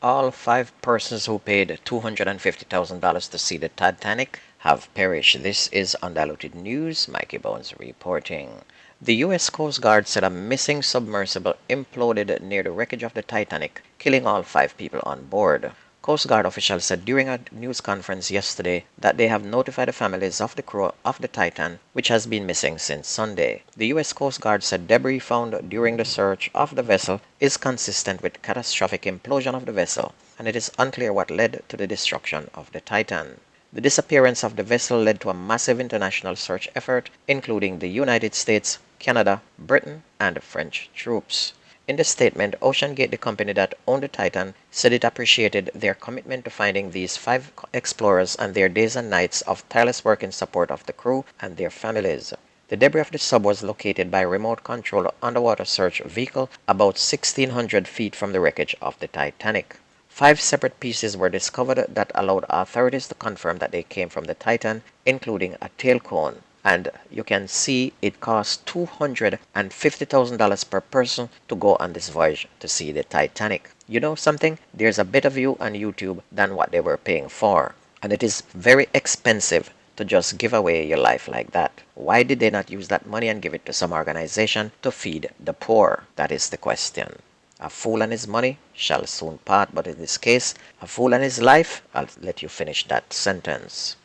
all 5 persons who paid $250,000 to see the Titanic have perished. This is Undiluted News. Mikey Bones reporting. The U.S. Coast Guard said a missing submersible imploded near the wreckage of the Titanic, killing all 5 people on board. Coast Guard officials said during a news conference yesterday that they have notified the families of the crew of the Titan, which has been missing since Sunday. The U.S. Coast Guard said debris found during the search of the vessel is consistent with catastrophic implosion of the vessel, and it is unclear what led to the destruction of the Titan. The disappearance of the vessel led to a massive international search effort, including the United States, Canada, Britain, and French troops. In the statement, OceanGate, the company that owned the Titan, said it appreciated their commitment to finding these 5 explorers and their days and nights of tireless work in support of the crew and their families. The debris of the sub was located by a remote-controlled underwater search vehicle about 1,600 feet from the wreckage of the Titanic. 5 separate pieces were discovered that allowed authorities to confirm that they came from the Titan, including a tail cone. And you can see it cost $250,000 per person to go on this voyage to see the Titanic. You know something? There's a better view on YouTube than what they were paying for. And it is very expensive to just give away your life like that. Why did they not use that money and give it to some organization to feed the poor? That is the question. A fool and his money shall soon part, but in this case, a fool and his life, I'll let you finish that sentence.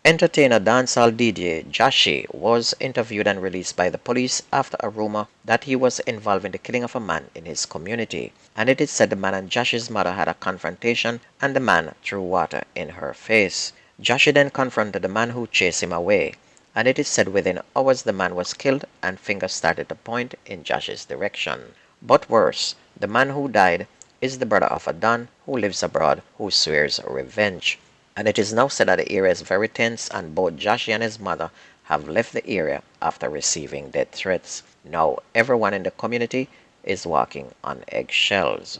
Entertainer dancehall DJ Jashi was interviewed and released by the police after a rumor that he was involved in the killing of a man in his community. And it is said the man and Jashi's mother had a confrontation and the man threw water in her face. Jashi then confronted the man who chased him away. And it is said within hours the man was killed and fingers started to point in Jashi's direction. But worse, the man who died is the brother of a Don who lives abroad who swears revenge. And it is now said that the area is very tense and both Jashi and his mother have left the area after receiving death threats. Now everyone in the community is walking on eggshells.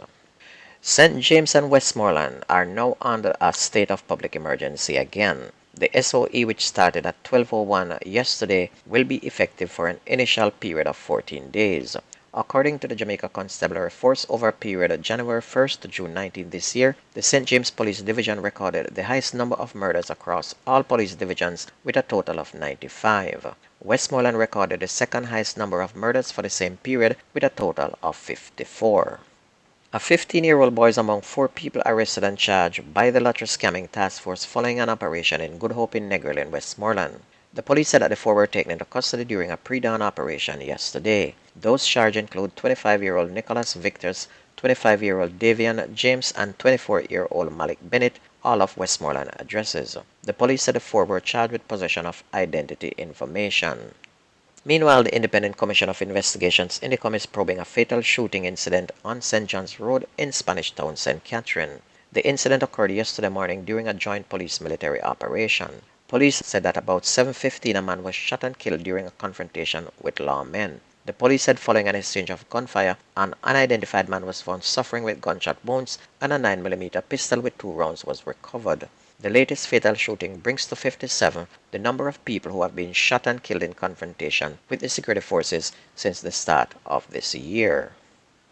St. James and Westmoreland are now under a state of public emergency again. The SOE, which started at 12:01 yesterday, will be effective for an initial period of 14 days. According to the Jamaica Constabulary Force, over a period of January 1st to June 19 this year, the St. James Police Division recorded the highest number of murders across all police divisions with a total of 95. Westmoreland recorded the second highest number of murders for the same period with a total of 54. A 15-year-old boy is among 4 people arrested and charged by the lottery scamming task force following an operation in Good Hope in Negril in Westmoreland. The police said that the 4 were taken into custody during a pre-dawn operation yesterday. Those charged include 25-year-old Nicholas Victors, 25-year-old Davian James, and 24-year-old Malik Bennett, all of Westmoreland addresses. The police said the 4 were charged with possession of identity information. Meanwhile, the Independent Commission of Investigations Indicom is probing a fatal shooting incident on St. John's Road in Spanish Town, St. Catherine. The incident occurred yesterday morning during a joint police-military operation. Police said that about 7:15 a man was shot and killed during a confrontation with lawmen. The police said following an exchange of gunfire, an unidentified man was found suffering with gunshot wounds and a 9mm pistol with 2 rounds was recovered. The latest fatal shooting brings to 57 the number of people who have been shot and killed in confrontation with the security forces since the start of this year.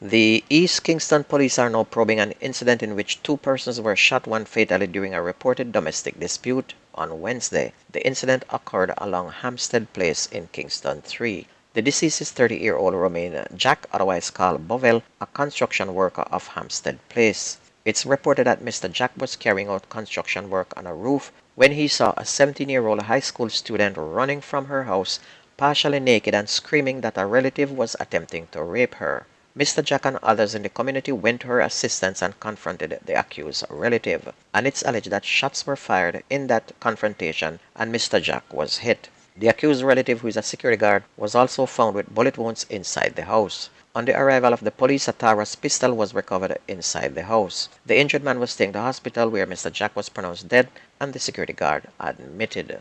The East Kingston police are now probing an incident in which 2 persons were shot, one fatally, during a reported domestic dispute on Wednesday. The incident occurred along Hampstead Place in Kingston 3. The deceased is 30-year-old Romain Jack, otherwise called Bovel, a construction worker of Hampstead Place. It's reported that Mr. Jack was carrying out construction work on a roof when he saw a 17-year-old high school student running from her house, partially naked and screaming that a relative was attempting to rape her. Mr. Jack and others in the community went to her assistance and confronted the accused relative, and it's alleged that shots were fired in that confrontation and Mr. Jack was hit. The accused relative, who is a security guard, was also found with bullet wounds inside the house. On the arrival of the police, a Taurus pistol was recovered inside the house. The injured man was taken to hospital where Mr. Jack was pronounced dead and the security guard admitted.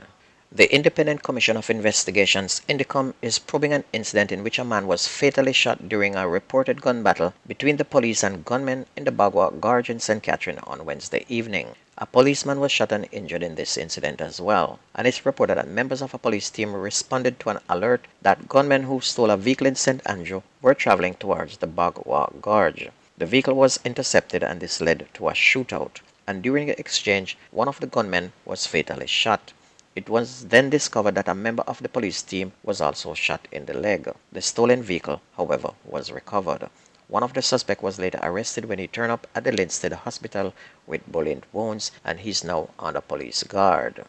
The Independent Commission of Investigations Indicom is probing an incident in which a man was fatally shot during a reported gun battle between the police and gunmen in the Bagua Gorge in St. Catherine on Wednesday evening. A policeman was shot and injured in this incident as well, and it's reported that members of a police team responded to an alert that gunmen who stole a vehicle in St. Andrew were traveling towards the Bagua Gorge. The vehicle was intercepted and this led to a shootout, and during the exchange, one of the gunmen was fatally shot. It was then discovered that a member of the police team was also shot in the leg. The stolen vehicle, however, was recovered. One of the suspects was later arrested when he turned up at the Linstead Hospital with bullet wounds, and he's now under police guard.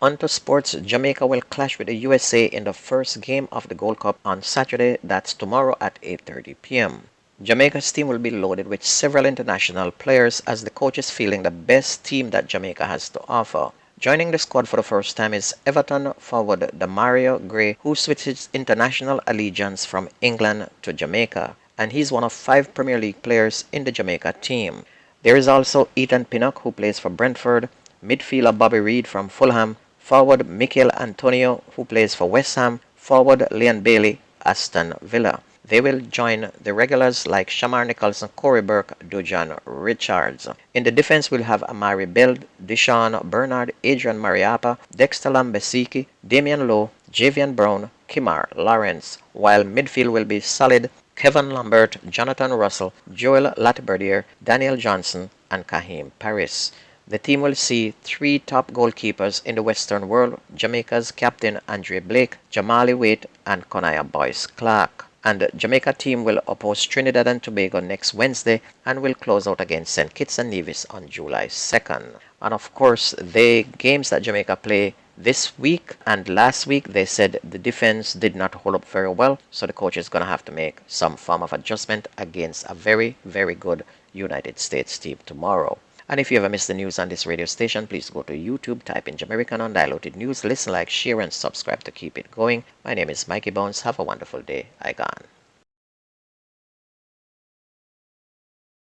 On to sports, Jamaica will clash with the USA in the first game of the Gold Cup on Saturday, that's tomorrow at 8:30 p.m. Jamaica's team will be loaded with several international players as the coach is fielding the best team that Jamaica has to offer. Joining the squad for the first time is Everton forward Demario Gray, who switched his international allegiance from England to Jamaica, and he's one of 5 Premier League players in the Jamaica team. There is also Ethan Pinnock, who plays for Brentford, midfielder Bobby Reid from Fulham, forward Mikel Antonio, who plays for West Ham, forward Leon Bailey, Aston Villa. They will join the regulars like Shamar Nicholson, Corey Burke, Dujan Richards. In the defense, we'll have Amari Beld, Deshaun Bernard, Adrian Mariappa, Dexter Lambesiki, Damian Lowe, Javian Brown, Kimar Lawrence, while midfield will be solid Kevin Lambert, Jonathan Russell, Joel Latberdier, Daniel Johnson, and Kahim Paris. The team will see 3 top goalkeepers in the Western world, Jamaica's captain Andre Blake, Jamali Waite, and Konaya Boyce Clark. And the Jamaica team will oppose Trinidad and Tobago next Wednesday and will close out against St. Kitts and Nevis on July 2nd. And of course, the games that Jamaica play this week and last week, they said the defense did not hold up very well, so the coach is going to have to make some form of adjustment against a very, very good United States team tomorrow. And if you ever miss the news on this radio station, please go to YouTube, type in Jamaican Undiluted News, listen, like, share, and subscribe to keep it going. My name is Mikey Bones. Have a wonderful day. I gone.